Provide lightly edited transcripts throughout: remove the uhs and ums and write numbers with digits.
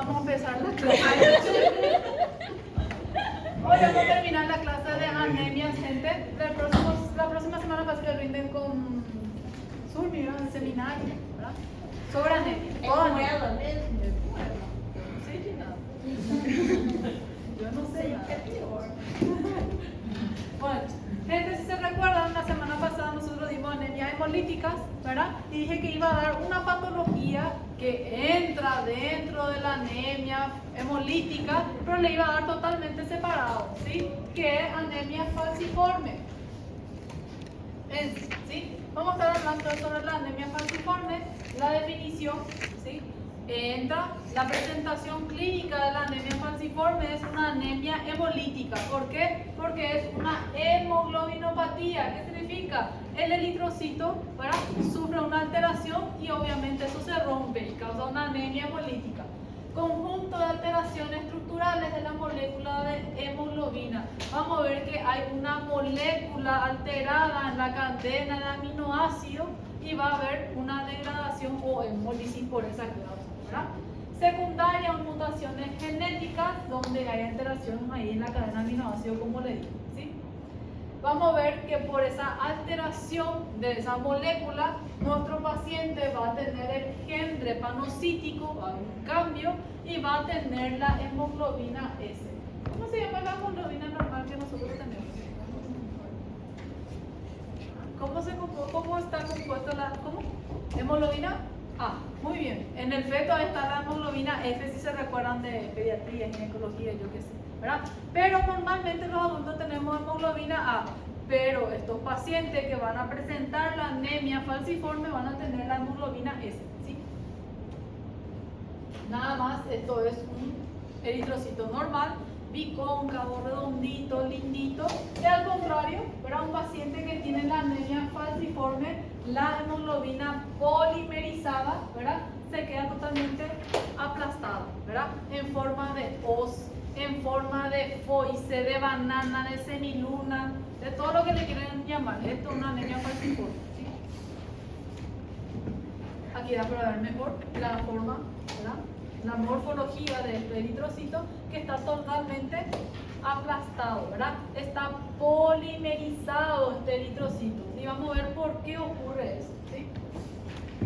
vamos a empezar la clase. Hoy vamos a terminar la clase de anemia, gente. La próxima semana parece que rinden con Surmi, ¿verdad? El seminario, ¿verdad? Sobre anemia. Yo no sé nada. Bueno, gente, si se recuerdan, la semana pasada nosotros dimos anemia hemolíticas, ¿verdad? Y dije que iba a dar una patología que entra dentro de la anemia hemolítica, pero le iba a dar totalmente separado, ¿sí? Que es anemia falciforme. ¿Sí? Vamos a estar hablando sobre la anemia falciforme, la definición, ¿sí? Entra la presentación clínica de la anemia falciforme, es una anemia hemolítica. ¿Por qué? Porque es una hemoglobinopatía. ¿Qué significa? El eritrocito, ¿verdad?, sufre una alteración y obviamente eso se rompe y causa una anemia hemolítica. Conjunto de alteraciones estructurales de la molécula de hemoglobina. Vamos a ver que hay una molécula alterada en la cadena de aminoácidos y va a haber una degradación o hemólisis por esa causa, ¿verdad? Secundaria o mutaciones genéticas donde hay alteración ahí en la cadena de aminoácidos, como le dije, ¿sí? Vamos a ver que por esa alteración de esa molécula, nuestro paciente va a tener el gen drepanocítico, va a haber un cambio y va a tener la hemoglobina S. ¿Cómo se llama la hemoglobina normal que nosotros tenemos? ¿Cómo está compuesta la hemoglobina A? Muy bien. En el feto está la hemoglobina F, si se recuerdan de pediatría, ginecología, yo qué sé, ¿verdad? Pero normalmente los adultos tenemos hemoglobina A, pero estos pacientes que van a presentar la anemia falciforme van a tener la hemoglobina S, ¿sí? Nada más, esto es un eritrocito normal, bicóncavo, redondito, lindito. Y al contrario, para un paciente que tiene la anemia falciforme, la hemoglobina polimerizada, ¿verdad?, se queda totalmente aplastada, ¿verdad?, en forma de hoz, en forma de foice, de banana, de semiluna, de todo lo que le quieran llamar. Esto es una anemia falciforme, ¿sí? Aquí da para ver mejor la forma, ¿verdad?, la morfología de este eritrocito, que está totalmente aplastado, ¿verdad? Está polimerizado este eritrocito. Y vamos a ver por qué ocurre eso, ¿sí?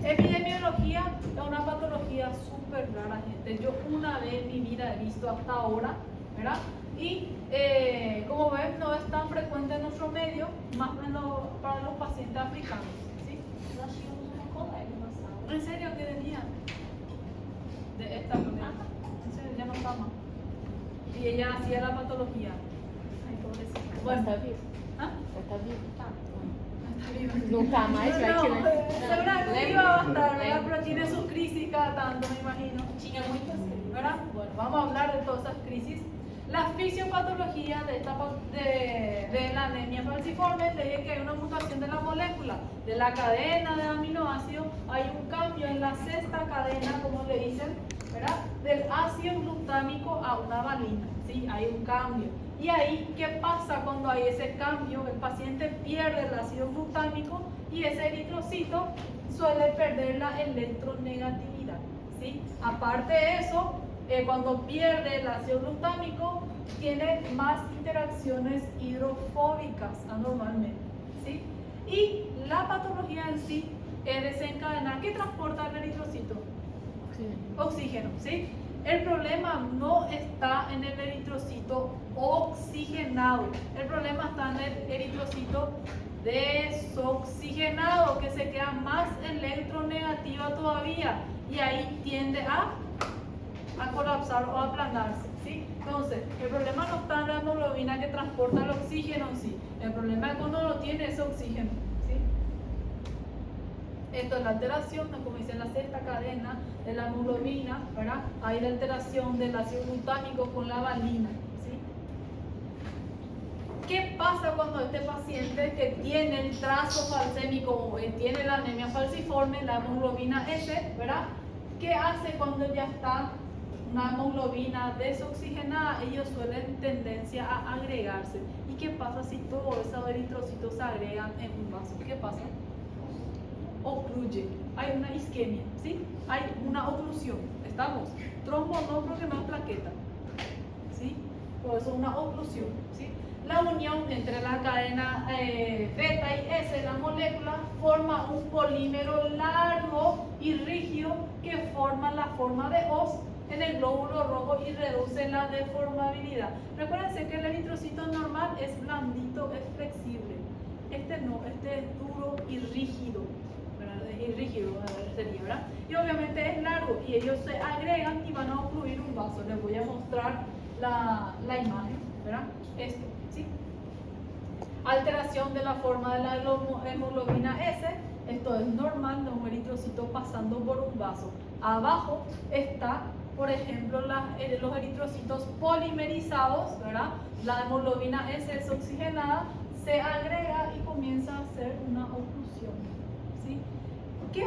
Epidemiología es una patología súper rara, gente. Yo una vez en mi vida he visto hasta ahora, ¿verdad? Y como ven, no es tan frecuente en nuestro medio, más o menos para los pacientes africanos, ¿sí? ¿En serio qué tenía? De esta manera. En serio, ya no está más. Y ella hacía la patología. Ay, pobrecita. Bueno, Está vivo. ¿Ah? Está vivo. Está viva. Nunca más va a querer. Seguramente iba a estar, ¿verdad? Pero tiene sus crisis cada tanto, me imagino. ¿Verdad? Bueno, vamos a hablar de todas esas crisis. La fisiopatología de la anemia falciforme, le dije que hay una mutación de la molécula, de la cadena de aminoácidos, hay un cambio en la sexta cadena, como le dicen, ¿verdad?, del ácido glutámico a una valina, ¿sí? Hay un cambio. Y ahí, ¿qué pasa cuando hay ese cambio? El paciente pierde el ácido glutámico y ese eritrocito suele perder la electronegatividad, ¿sí? Aparte de eso, cuando pierde el ácido glutámico, tiene más interacciones hidrofóbicas anormalmente, ¿sí? Y la patología en sí es desencadenar. ¿Qué transporta el eritrocito? Oxígeno, ¿sí? El problema no está en el eritrocito oxigenado, el problema está en el eritrocito desoxigenado, que se queda más electronegativa todavía y ahí tiende a colapsar o a aplanarse, ¿sí? Entonces, el problema no está en la hemoglobina que transporta el oxígeno en sí, el problema es cuando no tiene ese oxígeno, ¿sí? Esto es la alteración, como dice, en la sexta cadena de la hemoglobina, ¿verdad? Hay la alteración del ácido glutámico con la valina, ¿sí? ¿Qué pasa cuando este paciente que tiene el trazo falcémico o tiene la anemia falciforme, la hemoglobina S, ¿verdad? ¿Qué hace cuando ya está una hemoglobina desoxigenada? Ellos suelen tendencia a agregarse. ¿Y qué pasa si todos esos eritrocitos se agregan en un vaso? ¿Qué pasa? ocluye, hay una isquemia, ¿sí? Hay una oclusión, ¿estamos? Trombo no porque no es plaqueta, ¿sí? Por eso una oclusión, ¿sí? La unión entre la cadena beta y S, la molécula, forma un polímero largo y rígido que forma la forma de Hoz en el glóbulo rojo y reduce la deformabilidad. Recuérdense que el eritrocito normal es blandito, es flexible. Este no, este es duro y rígido, ¿verdad? Y rígido sería, ¿verdad? Y obviamente es largo y ellos se agregan y van a ocluir un vaso. Les voy a mostrar la imagen, ¿verdad? Esto, ¿sí? Alteración de la forma de la hemoglobina S. Esto es normal de un eritrocito pasando por un vaso. Abajo está, por ejemplo, los eritrocitos polimerizados, ¿verdad? La hemoglobina S es oxigenada, se agrega y comienza a hacer una oclusión, ¿sí? ¿Qué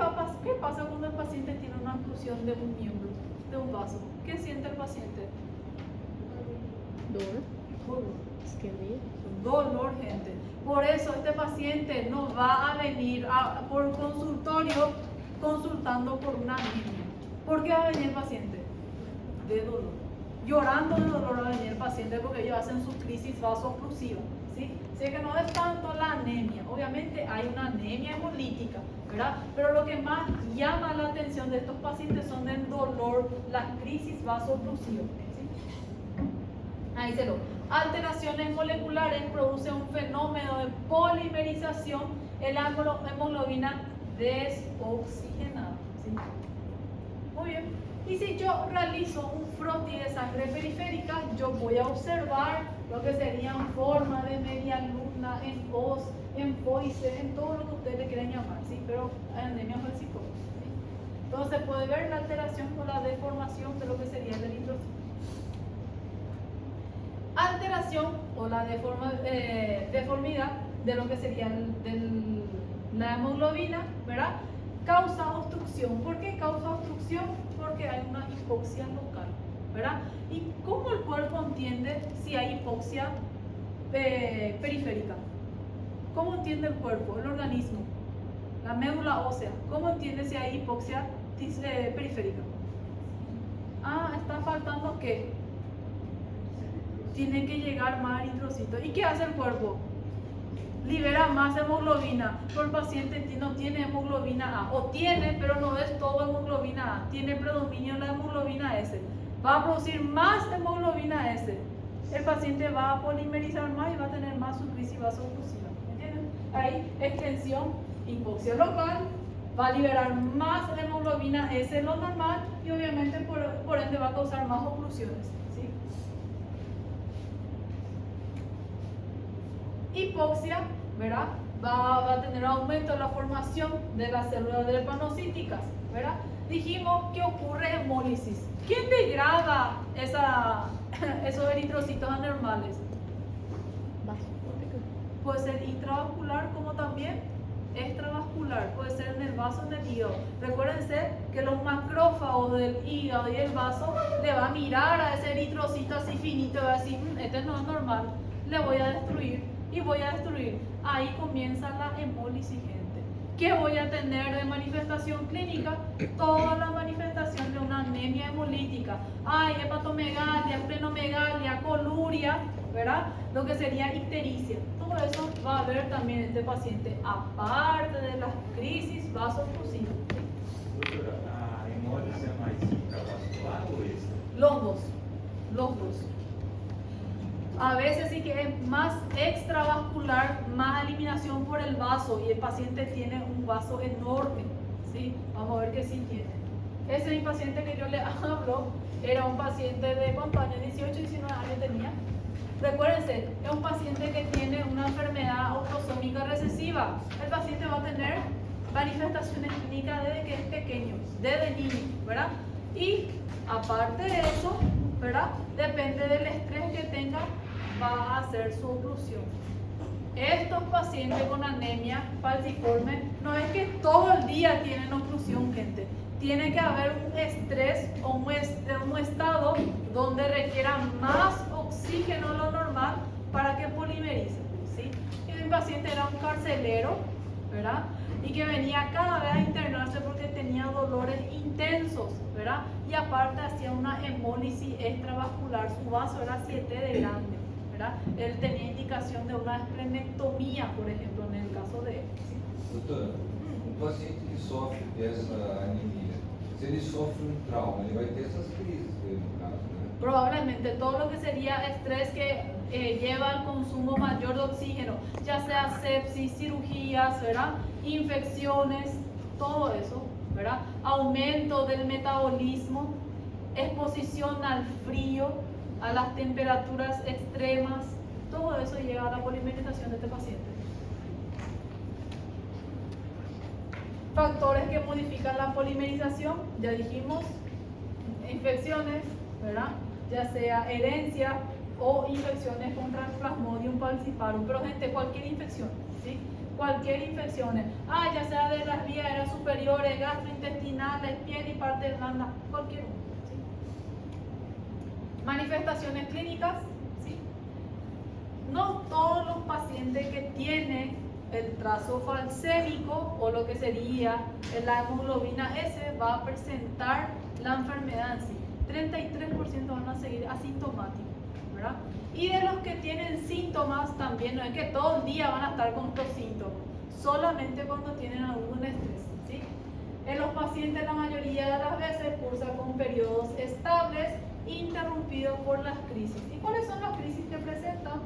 pasa cuando el paciente tiene una oclusión de un miembro, de un vaso? ¿Qué siente el paciente? Dolor, gente. Por eso este paciente no va a venir por consultorio consultando por una anemia. ¿Por qué va a venir el paciente? De dolor. Llorando de dolor va a venir el paciente porque ellos hacen su crisis vasooclusiva, ¿sí? Así que no es tanto la anemia. Obviamente hay una anemia hemolítica, ¿verdad? Pero lo que más llama la atención de estos pacientes son el dolor, las crisis vasooclusivas, ¿sí? Ahí se lo. Alteraciones moleculares producen un fenómeno de polimerización en la hemoglobina desoxigenada, ¿sí? Muy bien. Y si yo realizo un frotis de sangre periférica, yo voy a observar lo que serían forma de media luna, en Hoz, en Foyce, en todo lo que ustedes le quieran llamar, ¿sí? Pero anemia falciforme, ¿sí? Entonces puede ver la alteración o la deformación de lo que sería el eritrocito. Alteración o la deformidad de lo que sería la hemoglobina, ¿verdad? Causa obstrucción. ¿Por qué causa obstrucción? Porque hay una hipoxia local, ¿verdad? ¿Y cómo el cuerpo entiende si hay hipoxia periférica? ¿Cómo entiende el cuerpo, el organismo? La médula ósea, ¿cómo entiende si hay hipoxia periférica? Ah, está faltando ¿qué? Tiene que llegar más eritrocitos. ¿Y qué hace el cuerpo? Libera más hemoglobina. Pero el paciente no tiene hemoglobina A. O tiene, pero no es todo hemoglobina A. Tiene predominio en la hemoglobina S. Va a producir más hemoglobina S. El paciente va a polimerizar más y va a tener más su crisis vasooclusiva. ¿Entienden? Hay extensión, hipoxia local. Va a liberar más hemoglobina S de lo normal y obviamente por ende va a causar más oclusiones. ¿Sí? Hipoxia, ¿verdad? Va a tener aumento en la formación de las células drepanocíticas, ¿verdad? Dijimos que ocurre hemólisis. ¿Quién degrada esos eritrocitos anormales? Puede ser intravascular como también extravascular, puede ser en el vaso, en el hígado. Recuérdense que los macrófagos del hígado y el vaso le va a mirar a ese eritrocito así finito y va a decir, este no es normal, le voy a destruir y voy a destruir. Ahí comienza la hemólisis, gente. ¿Qué voy a tener de manifestación clínica? Toda la manifestación de una anemia hemolítica. Hay hepatomegalia, splenomegalia, coluria, ¿verdad? Lo que sería ictericia. Todo eso va a haber también este paciente, aparte de las crisis vasooclusivas. Doutora, a hemólise é mais intravascular ou extra? Los dos, los dos. A veces sí que es más extravascular, más eliminación por el vaso y el paciente tiene un vaso enorme, ¿sí? Vamos a ver que sí tiene. Ese es mi paciente que yo le hablo, era un paciente de ¿cuántos años? 18, 19 años tenía. Recuérdense, es un paciente que tiene una enfermedad autosómica recesiva. El paciente va a tener manifestaciones clínicas desde que es pequeño, desde niño, ¿verdad? Y aparte de eso, ¿verdad? Depende del estrés que tenga, va a hacer su oclusión. Estos pacientes con anemia falciforme no es que todo el día tienen oclusión, gente. Tiene que haber un estrés o un estado donde requiera más oxígeno de lo normal para que polimerice, ¿sí? Y mi paciente era un carcelero, ¿verdad? Y que venía cada vez a internarse porque tenía dolores intensos, ¿verdad? Y aparte hacía una hemólisis extravascular, su vaso era 7 de grande, ¿verdad? Él tenía indicación de una esplenectomía, por ejemplo, en el caso de él. ¿Sí? Doutora, o paciente que sofre dessa anemia, se ele sofre trauma, ele vai ter essas crises dele, no caso, né? Probablemente todo lo que sería estrés que lleva al consumo mayor de oxígeno, ya sea sepsis, cirugías, ¿verdad? Infecciones, todo eso, ¿verdad? Aumento del metabolismo, exposición al frío, a las temperaturas extremas, todo eso lleva a la polimerización de este paciente. Factores que modifican la polimerización, ya dijimos, infecciones, ¿verdad? Ya sea herencia o infecciones contra el Plasmodium falciparum, pero gente, cualquier infección, ¿sí? Cualquier infección, ya sea de las vías aéreas superiores, gastrointestinales, piel y parte blanda, cualquier uno, ¿sí? Manifestaciones clínicas, ¿sí? No todos los pacientes que tienen el trazo falcémico o lo que sería la hemoglobina S va a presentar la enfermedad en sí. 33% van a seguir asintomáticos, ¿verdad? Y de los que tienen síntomas también, no es que todo el día van a estar con estos síntomas, solamente cuando tienen algún estrés, ¿sí? En los pacientes la mayoría de las veces cursa con periodos estables interrumpidos por las crisis. ¿Y cuáles son las crisis que presentan?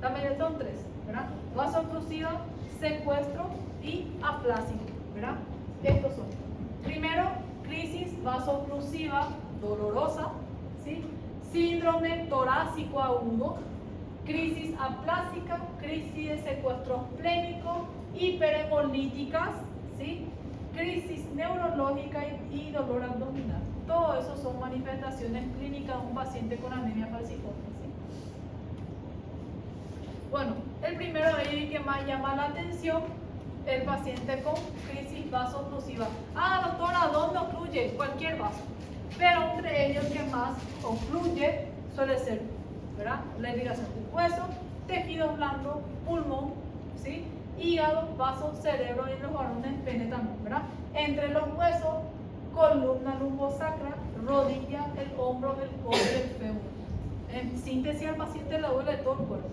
La mayoría son 3, ¿verdad? Vasooclusiva, secuestro y aplásico, ¿verdad? Estos son. Primero, crisis vasooclusiva dolorosa, ¿sí? Síndrome torácico agudo, crisis aplásica, crisis de secuestro esplénico, hiperhemolíticas, ¿sí? Crisis neurológica y dolor abdominal. Todo eso son manifestaciones clínicas de un paciente con anemia falciforme, ¿sí? Bueno, el primero de ellos que más llama la atención, el paciente con crisis vasooclusiva. Doctora, ¿dónde ocluye? Cualquier vaso. Pero entre ellos que más ocluye suele ser, ¿verdad? La irrigación del hueso, tejido blando, pulmón, ¿sí? Hígado, vaso, cerebro y los varones pene también, ¿verdad? Entre los huesos, columna lumbosacra, rodilla, el hombro, el codo y el fémur. En síntesis, al paciente le duele todo el cuerpo.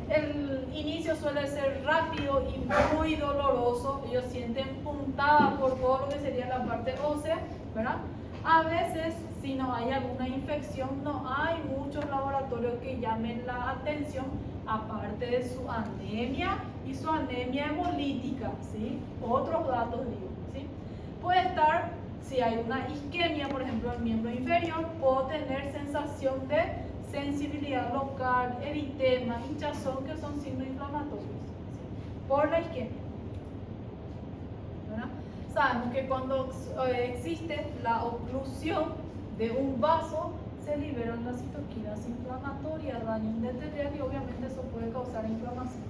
El inicio suele ser rápido y muy doloroso. Ellos sienten puntada por todo lo que sería la parte ósea, ¿verdad? A veces, si no hay alguna infección, no hay muchos laboratorios que llamen la atención, aparte de su anemia y su anemia hemolítica, ¿sí? Otros datos, digo, ¿sí? Puede estar, si hay una isquemia, por ejemplo, en el miembro inferior, puedo tener sensación de sensibilidad local, eritema, hinchazón, que son signos inflamatorios, ¿sí? Por la isquemia, ¿verdad? Sabemos que cuando existe la oclusión de un vaso, se liberan las citoquinas inflamatorias, daño endotelial, y obviamente eso puede causar inflamación.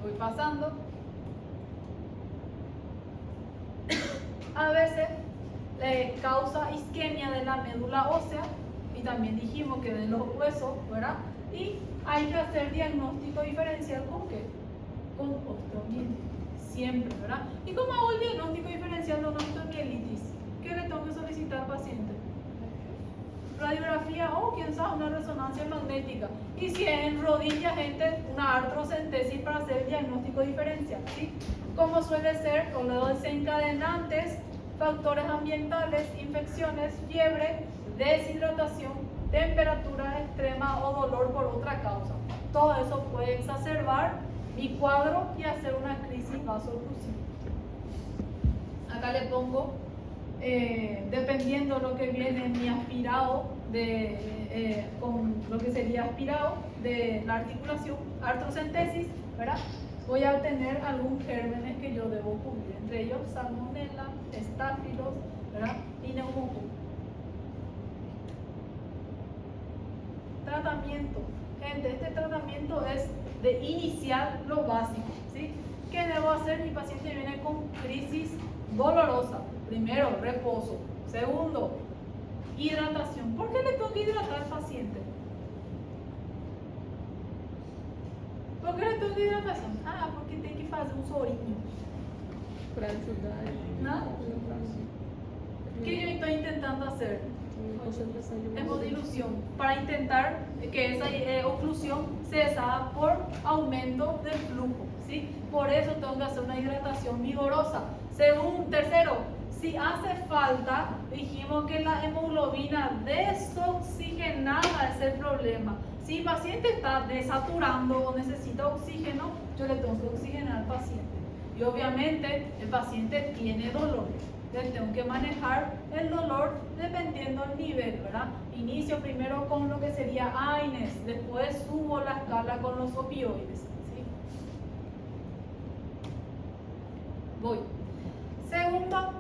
Voy pasando. A veces causa isquemia de la médula ósea, y también dijimos que de los huesos, ¿verdad? Y hay que hacer diagnóstico diferencial con qué? Con osteomielitis, siempre, ¿verdad? ¿Y cómo hago el diagnóstico diferencial de una osteomielitis? ¿Qué le tengo que solicitar al paciente? Radiografía o quién sabe, una resonancia magnética. Y si es en rodilla, gente, una artrocentesis para hacer el diagnóstico diferencial, ¿sí? Como suele ser con los desencadenantes, factores ambientales, infecciones, fiebre, deshidratación, temperatura extrema o dolor por otra causa. Todo eso puede exacerbar mi cuadro y hacer una crisis vasooclusiva. Acá le pongo, dependiendo lo que viene mi aspirado, con lo que sería aspirado de la articulación, artrocentesis, ¿verdad? Voy a obtener algún gérmenes que yo debo cubrir, entre ellos salmonella, estáfilos, ¿verdad? Y neumococo. Tratamiento. Gente, este tratamiento es de iniciar lo básico, ¿sí? ¿Qué debo hacer? Mi paciente viene con crisis dolorosa. Primero, reposo. Segundo, hidratación. ¿Por qué le tengo que hidratar al paciente? ¿Por qué le tengo que hidratación? Ah, porque tem que fazer um sorinho. Para ajudar. Não? O que yo estoy intentando hacer? Concentração de Hemodilución, para intentar que esa oclusión se deshaga por aumento del flujo, ¿sí? Por eso tengo que hacer una hidratación vigorosa. Tercero, si hace falta, dijimos que la hemoglobina desoxigenada es el problema. Si el paciente está desaturando o necesita oxígeno, yo le tengo que oxigenar al paciente. Y obviamente el paciente tiene dolor. Entonces tengo que manejar el dolor dependiendo del nivel, ¿verdad? Inicio primero con lo que sería AINES, después subo la escala con los opioides, ¿sí? Voy. Segunda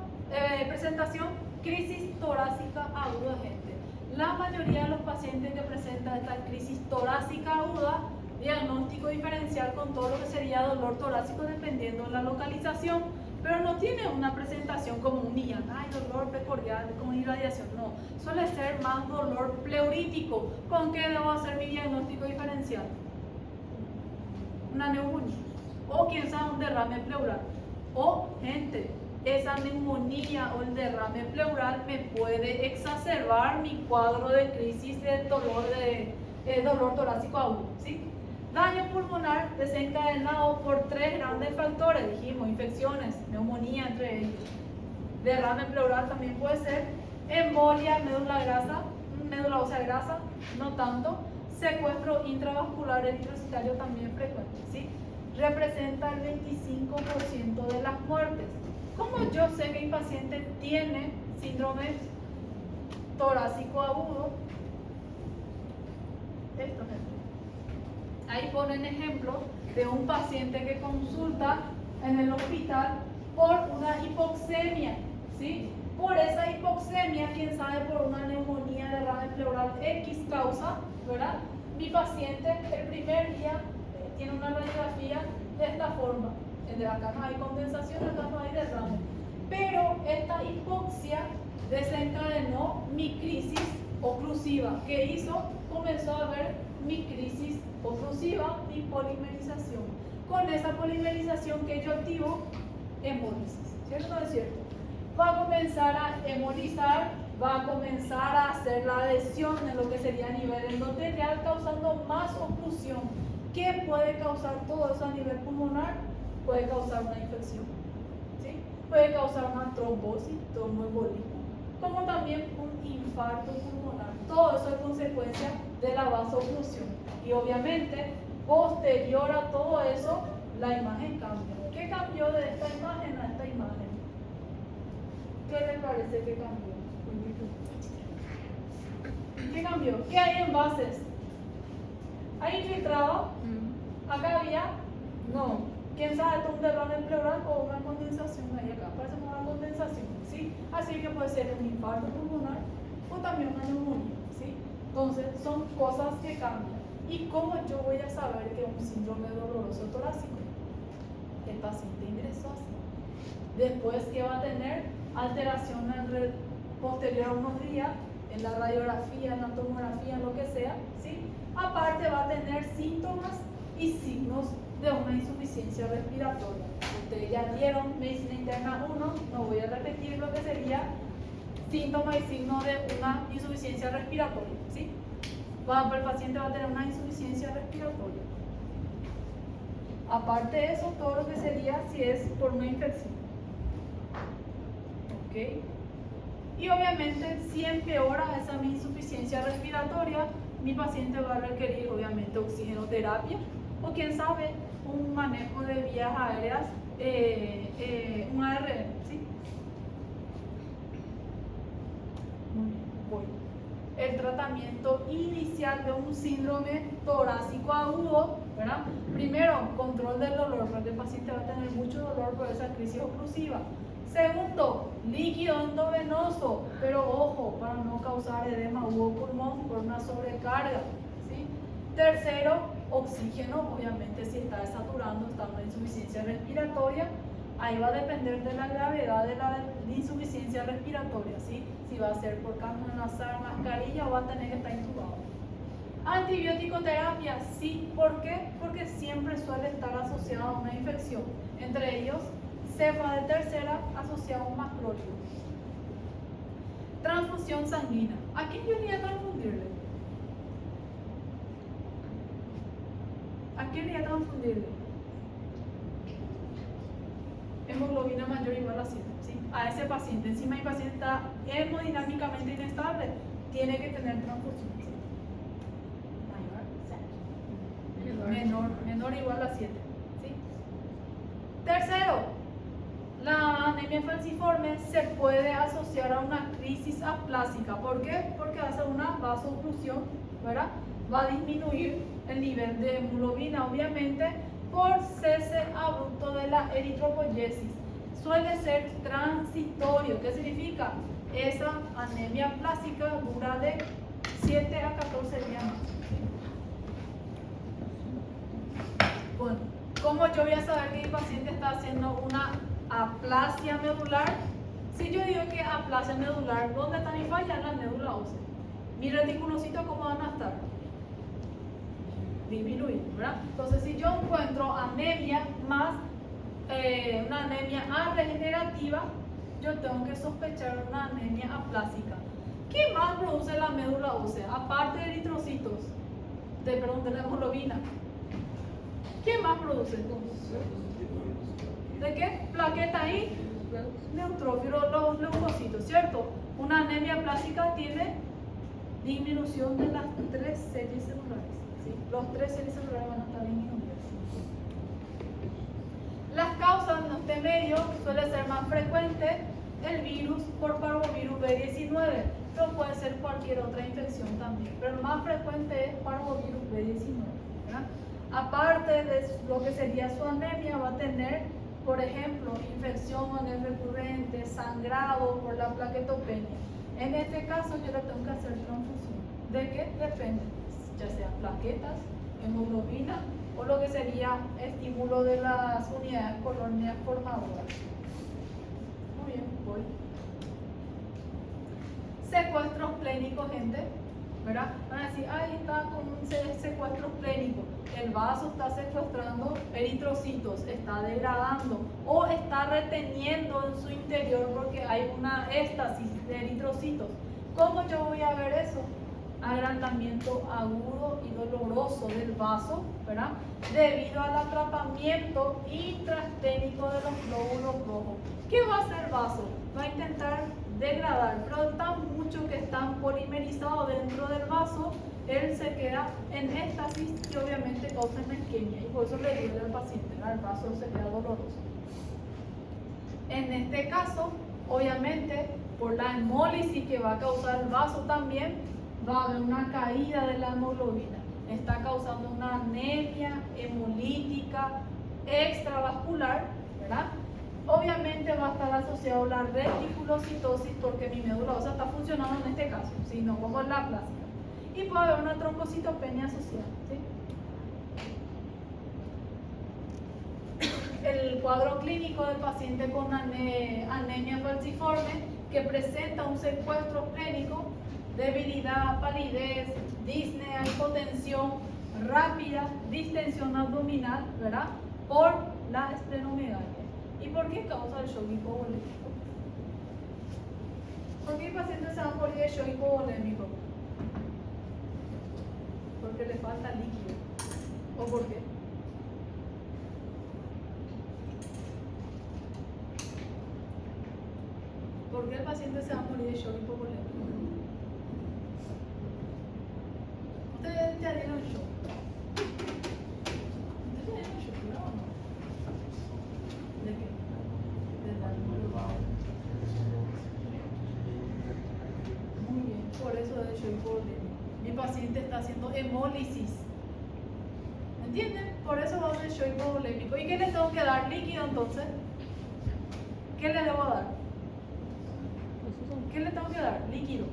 presentación, crisis torácica aguda, gente. La mayoría de los pacientes que presentan esta crisis torácica aguda, diagnóstico diferencial con todo lo que sería dolor torácico dependiendo de la localización, pero no tiene una presentación como un IAN, ay, dolor precordial, como irradiación, no. Suele ser más dolor pleurítico. ¿Con qué debo hacer mi diagnóstico diferencial? Una neumonía. O quién sabe, un derrame pleural. O, gente, esa neumonía o el derrame pleural me puede exacerbar mi cuadro de crisis de dolor torácico agudo, ¿sí? Daño pulmonar desencadenado por 3 grandes factores, dijimos, infecciones, neumonía entre ellos. Derrame pleural también puede ser, embolia, médula ósea grasa, no tanto, secuestro intravascular eritrocitario también frecuente, ¿sí? Representa el 25% de las muertes. ¿Cómo yo sé que mi paciente tiene síndrome torácico agudo? Esto, gente. Ahí ponen ejemplo de un paciente que consulta en el hospital por una hipoxemia, ¿sí? Por esa hipoxemia, quién sabe, por una neumonía, derrame pleural X causa, ¿verdad? Mi paciente el primer día tiene una radiografía de esta forma. Acá no hay condensación, acá no hay derrame. Pero esta hipoxia desencadenó mi crisis oclusiva. ¿Qué hizo? Comenzó a haber mi crisis oclusiva y polimerización. Con esa polimerización que yo activo, hemólisis. ¿Cierto o no es cierto? Va a comenzar a hemolizar, va a comenzar a hacer la adhesión en lo que sería a nivel endotelial, causando más oclusión. ¿Qué puede causar todo eso a nivel pulmonar? Puede causar una infección, ¿sí? Puede causar una trombosis, tromboembolismo, como también un infarto pulmonar. Todo eso es consecuencia de la vasoclusión. Y obviamente, posterior a todo eso, la imagen cambia. ¿Qué cambió de esta imagen a esta imagen? ¿Qué le parece que cambió? ¿Qué cambió? ¿Qué hay en bases? ¿Hay infiltrado? ¿Acá había? No. ¿Quién sabe? ¿Un derrame pleural o una condensación? Ahí acá parece una condensación, ¿sí? Así que puede ser un infarto pulmonar o también una neumonía, ¿sí? Entonces, son cosas que cambian. ¿Y cómo yo voy a saber que es un síndrome doloroso torácico? El paciente ingresó así. Después que va a tener alteración posterior a unos días, en la radiografía, en la tomografía, en lo que sea, ¿sí? Aparte va a tener síntomas y signos de una insuficiencia respiratoria. Ustedes ya dieron medicina interna 1, no voy a repetir lo que sería síntomas y signos de una insuficiencia respiratoria, ¿sí? El paciente va a tener una insuficiencia respiratoria. Aparte de eso, todo lo que sería si es por una infección. ¿Ok? Y obviamente, si empeora esa mi insuficiencia respiratoria, mi paciente va a requerir obviamente oxigenoterapia o quién sabe, un manejo de vías aéreas, un ARN, ¿sí? Muy bien, voy. El tratamiento inicial de un síndrome torácico agudo, ¿verdad? Primero, control del dolor, porque el paciente va a tener mucho dolor por esa crisis oclusiva. Segundo, líquido endovenoso, pero ojo, para no causar edema u pulmón por una sobrecarga, ¿sí? Tercero, oxígeno, obviamente si está desaturando, está en una insuficiencia respiratoria, ahí va a depender de la gravedad de la insuficiencia respiratoria, ¿sí? Si va a ser por cánula nasal, mascarilla o va a tener que estar intubado. Antibiótico terapia, sí. ¿Por qué? Porque siempre suele estar asociado a una infección. Entre ellos, cepa de tercera asociado a un macrólido. Transfusión sanguínea. ¿A quién yo iría a transfundirle? ¿A quién iría a transfundirle? Hemoglobina mayor o igual a 7, ¿sí? A ese paciente. Encima el paciente está hemodinámicamente inestable, tiene que tener transfusión. ¿Sí? Menor o igual a 7. ¿Sí? Tercero, la anemia falciforme se puede asociar a una crisis aplásica. ¿Por qué? Porque hace una vasooclusión, ¿verdad? Va a disminuir el nivel de hemoglobina, obviamente, por cese abrupto de la eritropoyesis. Suele ser transitorio. ¿Qué significa? Esa anemia aplásica dura de 7 a 14 días más. Bueno, ¿cómo yo voy a saber que mi paciente está haciendo una aplasia medular? Si yo digo que aplasia medular, ¿dónde está mi falla? En la médula ósea. Mi reticulocito, ¿cómo van a estar? Disminuido, ¿verdad? Entonces, si yo encuentro anemia más una anemia regenerativa, yo tengo que sospechar una anemia aplásica. ¿Qué más produce la médula ósea? Aparte de eritrocitos, de la hemoglobina. ¿Qué más produce? ¿De qué? Plaqueta y neutrófilos, los leucocitos, ¿cierto? Una anemia plástica tiene disminución de las 3 series celulares. ¿Sí? Los 3 series celulares van a estar disminuidos. Las causas en este medio suele ser más frecuente el virus por parvovirus B19, pero puede ser cualquier otra infección también, pero el más frecuente es parvovirus B19, ¿verdad? Aparte de lo que sería su anemia, va a tener, por ejemplo, infecciones recurrentes, sangrado por la plaquetopenia. En este caso yo le tengo que hacer transfusión. ¿De qué? Depende, ya sea plaquetas, hemoglobina o lo que sería estímulo de las unidades colonias formadoras. Muy bien, voy. Secuestros clínicos, gente, ¿verdad? Van a decir, ahí está con un secuestro clínico. El vaso está secuestrando eritrocitos, está degradando o está reteniendo en su interior porque hay una éstasis de eritrocitos. ¿Cómo yo voy a ver eso? Agrandamiento agudo y doloroso del vaso, ¿verdad? Debido al atrapamiento intraesténico de los glóbulos rojos. ¿Qué va a hacer el vaso? Va a intentar degradar, pero tan mucho que están polimerizados dentro del vaso, él se queda en éstasis y obviamente causa una isquemia y por eso le duele al paciente, ¿verdad? El vaso se queda doloroso. En este caso, obviamente, por la hemólisis que va a causar el vaso también, va a haber una caída de la hemoglobina. Está causando una anemia hemolítica extravascular, ¿verdad? Obviamente va a estar asociado a la reticulocitosis porque mi médula ósea está funcionando en este caso, ¿sí? No como en la plástica. Y puede haber una trombocitopenia asociada, ¿sí? El cuadro clínico del paciente con anemia falciforme que presenta un secuestro clínico, debilidad, palidez, disnea, hipotensión rápida, distensión abdominal, ¿verdad? Por la esplenomegalia. ¿Y por qué causa el shock hipovolémico? ¿Por qué el paciente se va a morir de shock hipovolémico? Porque le falta líquido. ¿O por qué? ¿Por qué el paciente se va a morir de shock hipovolémico? Ustedes ya dieron shock. ¿Ustedes ya dieron shock, no? ¿De qué? De la hemoglobina. Muy bien, por eso de shock hipovolémico. Mi paciente está haciendo hemólisis. ¿Entienden? Por eso va a ser shock hipovolémico. ¿Y qué le tengo que dar? Líquido entonces. ¿Qué le debo dar? ¿Qué le tengo que dar? Líquido.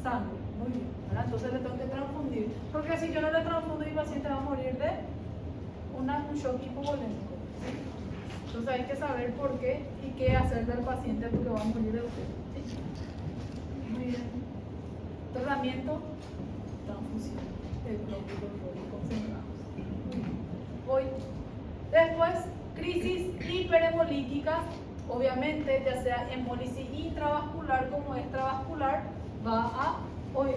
Sangre. Muy bien. ¿Verdad? Entonces le tengo que transfundir. Porque si yo no le transfundo, mi paciente va a morir de un shock hipovolémico. ¿Sí? Entonces hay que saber por qué y qué hacerle al paciente porque va a morir de usted. ¿Sí? Muy bien. Tratamiento, transfusión. Voy. Después, crisis hiperhemolíticas, obviamente, ya sea hemólisis intravascular como extravascular, va a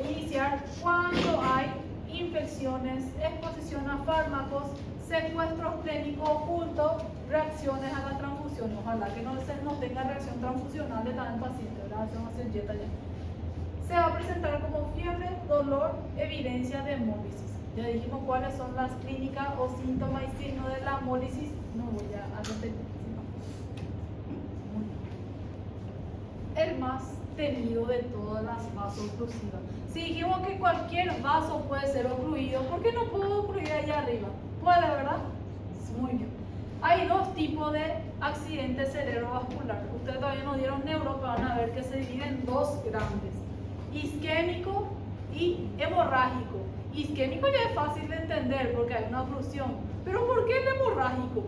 iniciar cuando hay infecciones, exposición a fármacos, secuestros clínicos ocultos, reacciones a la transfusión. Ojalá que no tenga reacción transfusional de tal paciente, ¿verdad? Se va a hacer dieta ya. Se va a presentar como fiebre, dolor, evidencia de hemólisis. Ya dijimos cuáles son las clínicas o síntomas y signos de la hemólisis. No voy a repetir. El más temido de todas las vasooclusivas. Si dijimos que cualquier vaso puede ser ocluido, ¿por qué no puedo ocluir allá arriba? Puede, ¿verdad? Muy bien. Hay dos tipos de accidentes cerebrovascular. Ustedes todavía no dieron neuro, pero van a ver que se dividen en dos grandes: isquémico y hemorrágico. Isquémico ya es fácil de entender porque hay una oclusión. Pero ¿por qué el hemorrágico?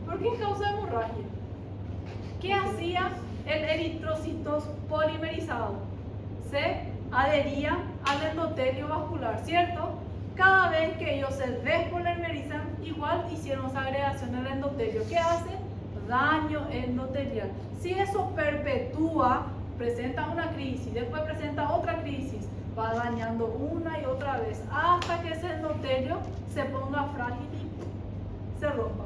¿Por qué causa hemorragia? ¿Qué hacía el eritrocitos polimerizado? Se adherían al endotelio vascular, ¿cierto? Cada vez que ellos se despolimerizan, igual hicieron esa agregación al endotelio. ¿Qué hace? Daño endotelial. Si eso perpetúa, presenta una crisis, después presenta otra crisis, va dañando una y otra vez hasta que ese endotelio se ponga frágil y se rompa.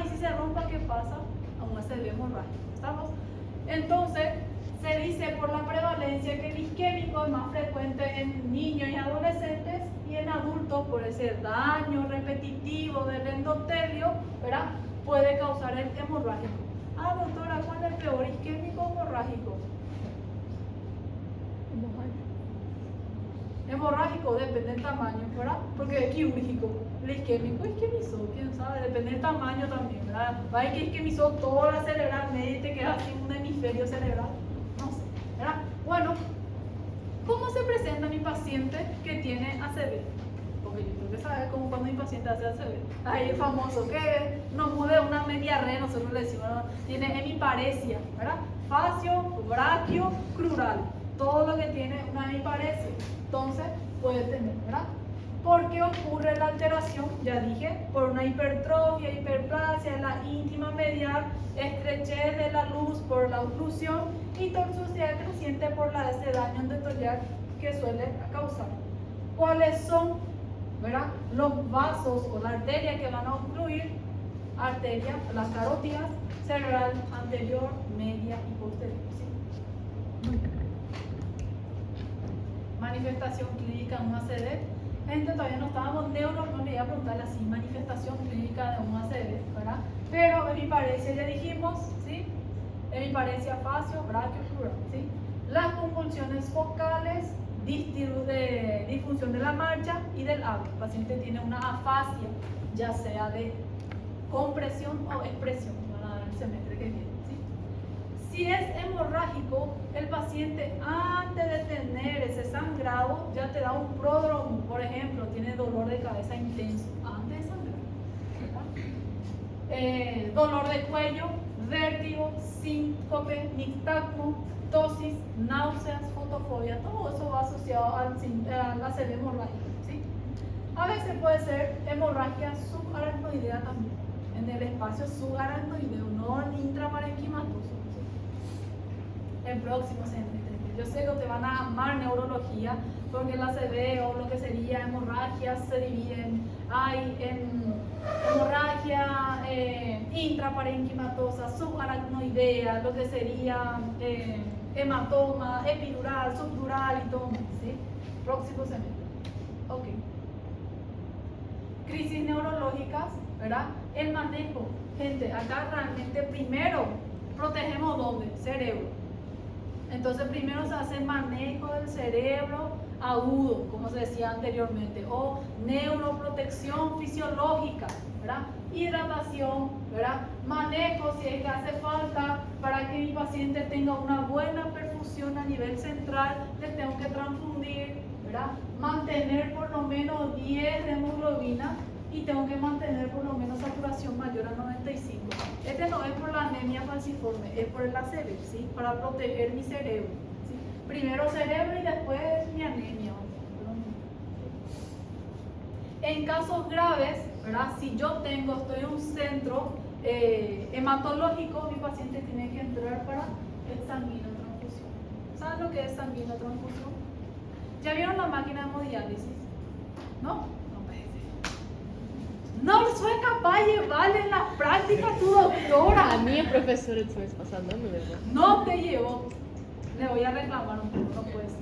Y si se rompa, ¿qué pasa? Aún se ve hemorrágico. ¿Estamos? Entonces, se dice por la prevalencia que el isquémico es más frecuente en niños y adolescentes, y en adultos, por ese daño repetitivo del endotelio, ¿verdad?, puede causar el hemorrágico. Doctora, ¿cuál es el peor, isquémico o hemorrágico? Hemorrágico depende del tamaño, ¿verdad? Porque es quirúrgico. El isquémico isquemizó, quién sabe, depende del tamaño también, ¿verdad? Va a que isquemizó toda la cerebral media y te queda así un hemisferio cerebral. No sé, ¿verdad? Bueno, ¿cómo se presenta mi paciente que tiene ACV? Porque yo creo que sabe cómo cuando mi paciente hace ACV. Ahí el famoso que nos mueve una media red, nosotros le decimos, ¿no? Tiene hemiparesia, ¿verdad? Facio, braquio, crural. Todo lo que tiene una hemiparesia. Entonces, puede tener, ¿verdad? ¿Por qué ocurre la alteración? Ya dije, por una hipertrofia, hiperplasia, la íntima medial, estrechez de la luz por la oclusión y tortuosidad creciente por ese daño endotelial que suele causar. ¿Cuáles son, verdad, los vasos o la arteria que van a ocluir? Arteria, las carótidas, cerebral, anterior, media y posterior. ¿Sí? Manifestación clínica en un ACV. Gente, todavía no estábamos neuro, no le iba a preguntar así, manifestación clínica de un ACV, ¿verdad? Pero hemiparesia ya dijimos, ¿sí? Hemiparesia facio, braquio, crural, ¿sí? Las convulsiones focales, disfunción de la marcha y del habla. El paciente tiene una afasia, ya sea de compresión o expresión, van a ver el semestre que viene. Si es hemorrágico, el paciente antes de tener ese sangrado ya te da un pródromo, por ejemplo, tiene dolor de cabeza intenso antes de sangrar. Dolor de cuello, vértigo, síncope, nistagmo, tosis, náuseas, fotofobia, todo eso va asociado al ACV hemorrágico, ¿sí? A veces puede ser hemorragia subaracnoidea también, en el espacio subaracnoideo, no intraparenquimatoso. El próximo semestre. Yo sé que te van a amar neurología, porque la ACV o lo que sería hemorragias se dividen. Hay hemorragia intraparenquimatosa, subaracnoidea, lo que sería hematoma, epidural, subdural y todo más, ¿sí? Próximo semestre. Ok. Crisis neurológicas, ¿verdad? El manejo. Gente, acá realmente primero protegemos ¿dónde? Cerebro. Entonces primero se hace manejo del cerebro agudo, como se decía anteriormente, o neuroprotección fisiológica, ¿verdad? Hidratación, ¿verdad? Manejo si es que hace falta para que mi paciente tenga una buena perfusión a nivel central, le tengo que transfundir, ¿verdad? Mantener por lo menos 10 de hemoglobina y tengo que mantener por lo menos saturación mayor a 95. Este no es por la anemia falciforme, es por el ACV, ¿sí? Para proteger mi cerebro, ¿sí? Primero cerebro y después mi anemia. En casos graves, ¿verdad? Si yo estoy en un centro hematológico, mi paciente tiene que entrar para el sanguinotransfusión. ¿Saben lo que es sanguinotransfusión? ¿Ya vieron la máquina de hemodiálisis? ¿No? No soy capaz de llevarle en la práctica a tu doctora. A mí el profesor el mes pasado no me dejó. No te llevó. Le voy a reclamar un poco, no puede ser.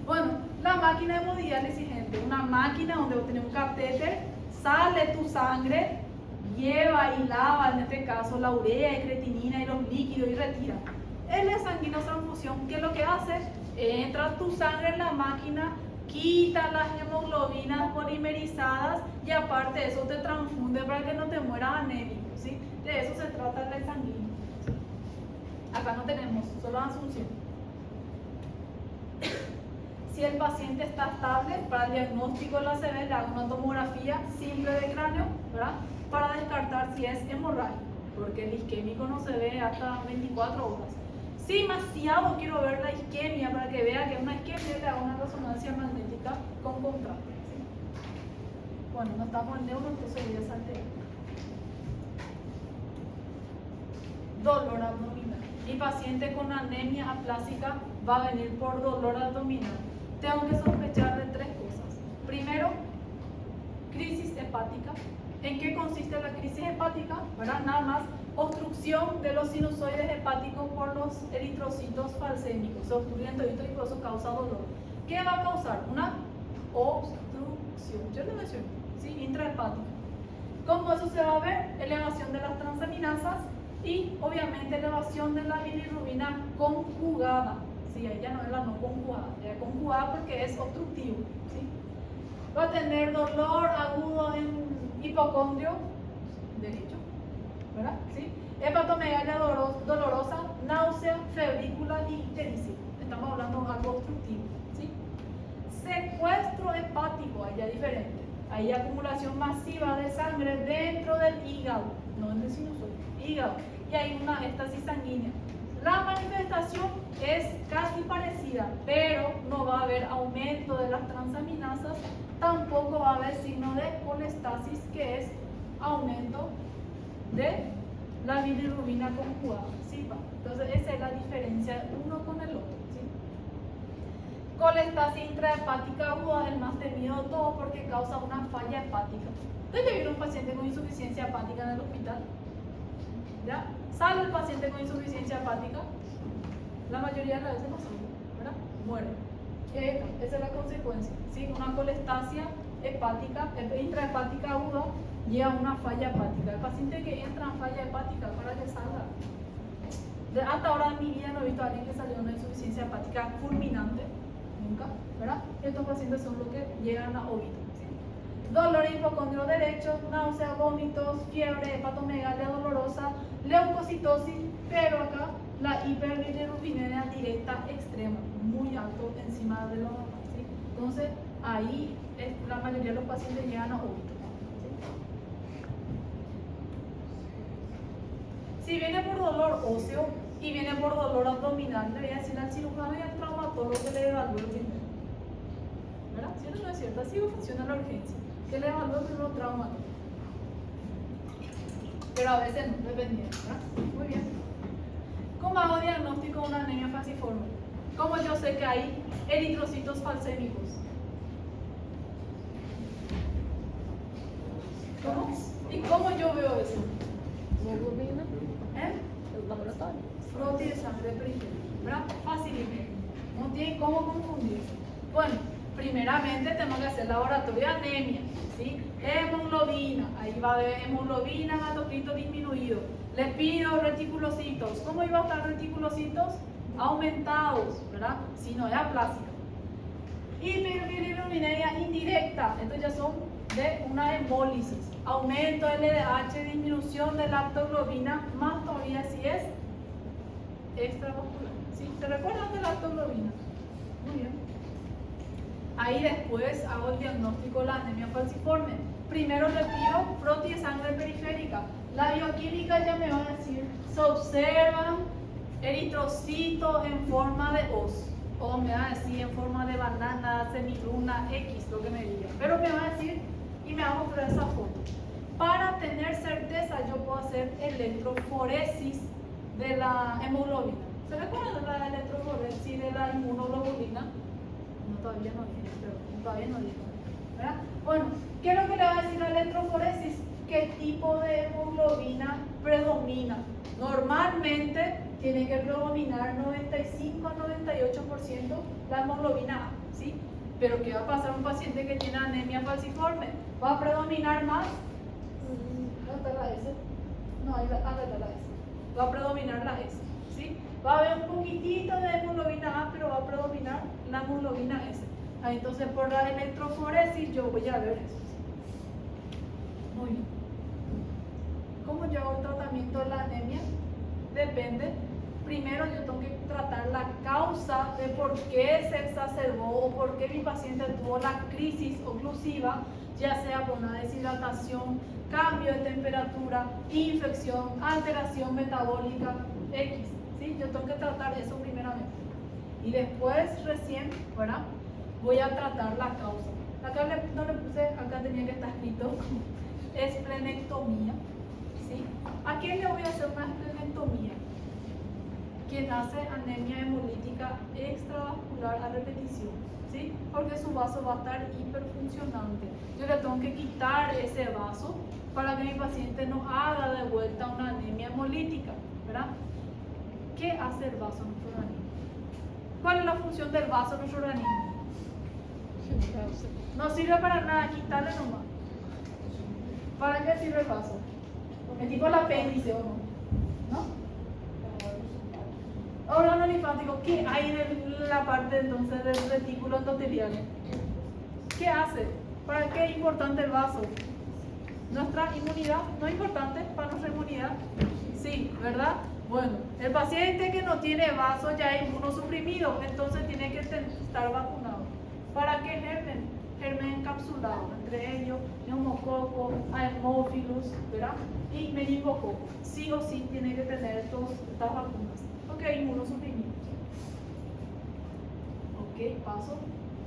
Bueno, la máquina de hemodiálisis, gente, una máquina donde vos tenés un catéter, sale tu sangre, lleva y lava, en este caso, la urea y creatinina y los líquidos y retira. En la sanguinotransfusión, ¿qué es lo que hace? Entra tu sangre en la máquina, quita las hemoglobinas polimerizadas y aparte de eso te transfunde para que no te mueras anémico, ¿sí? De eso se trata el sanguíneo. Acá no tenemos, solo asunción. Si el paciente está estable, para el diagnóstico de la ACV le hago una tomografía simple de cráneo, ¿verdad? Para descartar si es hemorrágico, porque el isquémico no se ve hasta 24 horas. Si demasiado quiero ver la isquemia para que vea que es una isquemia, le hago una resonancia magnética con contraste. ¿Sí? Bueno, no estamos en neuro, entonces voy a saltear. Dolor abdominal. Mi paciente con anemia aplásica va a venir por dolor abdominal. Tengo que sospechar de tres cosas. Primero, crisis hepática. ¿En qué consiste la crisis hepática? ¿Verdad? Nada más obstrucción de los sinusoides hepáticos por los eritrocitos falcémicos. Se obstruyen toditos y por eso causa dolor. ¿Qué va a causar? Una obstrucción. Yo lo mencioné, ¿sí? Intrahepática. ¿Cómo eso se va a ver? Elevación de las transaminasas y obviamente elevación de la bilirrubina conjugada. Sí, ella no es la no conjugada, ella conjugada porque es obstructivo. ¿Sí? Va a tener dolor agudo en hipocondrio derecho, ¿verdad? ¿Sí? Hepatomegalia dolorosa, náusea, febrícula y ictericia. Estamos hablando de algo obstructivo. ¿Sí? Secuestro hepático, ahí ya diferente. Hay acumulación masiva de sangre dentro del hígado, no en el sinusoide, hígado. Y hay una éstasis sanguínea. La manifestación es casi parecida, pero no va a haber aumento de las transaminasas, tampoco va a haber signo de colestasis, que es aumento de la bilirrubina conjugada. ¿Sí? Entonces esa es la diferencia uno con el otro. ¿Sí? Colestasis intrahepática aguda es el más temido de todo porque causa una falla hepática. ¿Ustedes vieron un paciente con insuficiencia hepática en el hospital? ¿Ya? ¿Sale el paciente con insuficiencia hepática? La mayoría de las veces no sale, ¿verdad? Muere. Esa es la consecuencia. ¿Sí? Una colestasia hepática, intrahepática aguda, lleva a una falla hepática. El paciente que entra en falla hepática para que salga. Hasta ahora en mi vida no he visto a alguien que salió de una insuficiencia hepática fulminante. Nunca, ¿verdad? Estos pacientes son los que llegan a óbito. ¿Sí? Dolor hipocondrio derecho, náusea, vómitos, fiebre, hepatomegalia dolorosa, leucocitosis, pero acá la hiperbilirrubinemia directa extrema, muy alto encima de lo normal. ¿Sí? Entonces, ahí la mayoría de los pacientes llegan a óbito. ¿Sí? Si viene por dolor óseo y viene por dolor abdominal, le voy a decir al cirujano y al traumatólogo que le evalúe primero. ¿Verdad? ¿Cierto o no es cierto? Así funciona la urgencia. Que le evalúe primero el traumatólogo. Pero a veces no, dependiendo, ¿verdad? Muy bien. ¿Cómo hago diagnóstico de una anemia falciforme? ¿Cómo yo sé que hay eritrocitos falcémicos? ¿Cómo? ¿Y cómo yo veo eso? Hemoglobina, ¿Eh? el laboratorio. Froti de sangre periférica, ¿verdad? Fácilmente. No tiene cómo confundirse. Bueno, primeramente tenemos que hacer laboratorio de anemia, ¿sí? Hemoglobina, ahí va a haber hemoglobina, hematocrito disminuido. Le pido reticulocitos. ¿Cómo iba a estar reticulocitos? Aumentados, ¿verdad? Si no es aplásica. Hiperbilirrubinemia indirecta, estos ya son de una hemólisis. Aumento del LDH, disminución de lactoglobina, más todavía si es extravascular. ¿Sí? ¿Se recuerdan de lactoglobina? Muy bien. Ahí después hago el diagnóstico de la anemia falciforme. Primero le pido froti de sangre periférica. La bioquímica ya me va a decir, se observan eritrocitos en forma de hoz. o me va a decir en forma de banana, semiluna, X, lo que me diga. Pero me va a decir y me va a mostrar esa foto. Para tener certeza, yo puedo hacer electroforesis de la hemoglobina. ¿Se recuerdan de la electroforesis de la inmunoglobulina? No, todavía no dije, pero todavía no dije. ¿Verdad? Bueno, ¿qué es lo que le va a decir la electroforesis? ¿Qué tipo de hemoglobina predomina? Normalmente tiene que predominar 95 a 98% la hemoglobina A, ¿sí? Pero ¿qué va a pasar a un paciente que tiene anemia falciforme? ¿Va a predominar más? ¿Dónde está la S? No, ahí está la S. Va a predominar la S, ¿sí? Va a haber un poquitito de hemoglobina A, pero va a predominar la hemoglobina S. Ah, entonces por la electroforesis yo voy a ver eso. Muy bien. ¿Cómo yo hago el tratamiento de la anemia? Depende. Primero yo tengo que tratar la causa de por qué se exacerbó o por qué mi paciente tuvo la crisis oclusiva, ya sea por una deshidratación, cambio de temperatura, infección, alteración metabólica, X. ¿Sí? Yo tengo que tratar eso primeramente. Y después recién, ¿verdad? Voy a tratar la causa. Acá no le puse, acá tenía que estar escrito esplenectomía. ¿Sí? ¿A quién le voy a hacer una esplenectomía? Quien hace anemia hemolítica extravascular a repetición, ¿sí? Porque su vaso va a estar hiperfuncionante. Yo le tengo que quitar ese vaso para que mi paciente no haga de vuelta una anemia hemolítica, ¿verdad? ¿Qué hace el vaso en nuestro organismo? ¿Cuál es la función del vaso en nuestro organismo? No sirve para nada, quitarle nomás. ¿Para qué sirve el vaso? Es tipo el apéndice, ¿o no? ¿No? Órgano linfático, ¿qué hay en la parte entonces del retículo endotelial? ¿Qué hace? ¿Para qué es importante el vaso? ¿Nuestra inmunidad? ¿No es importante para nuestra inmunidad? Sí, ¿verdad? Bueno, el paciente que no tiene vaso ya es inmunosuprimido, entonces tiene que estar vacunado. ¿Para qué germen? Germen encapsulados, entre ellos neumococo, haemophilus, ¿verdad? Y meningococo. Sí o sí tiene que tener estas vacunas. Ok, inmunosuprimido. Ok, paso.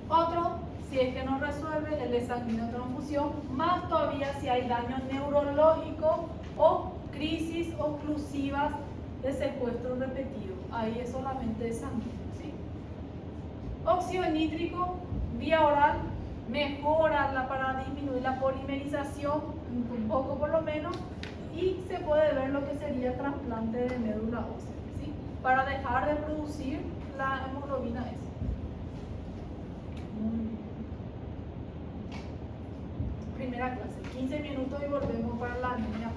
Otro, si es que no resuelve, el de sanguinotransfusión, más todavía si hay daño neurológico o crisis oclusivas de secuestro repetido. Ahí es solamente sanguíneo, ¿sí? Óxido nítrico, vía oral, mejora para disminuir la polimerización, un poco por lo menos, y se puede ver lo que sería trasplante de médula ósea, ¿sí? Para dejar de producir la hemoglobina S. Primera clase, 15 minutos y volvemos para la anemia.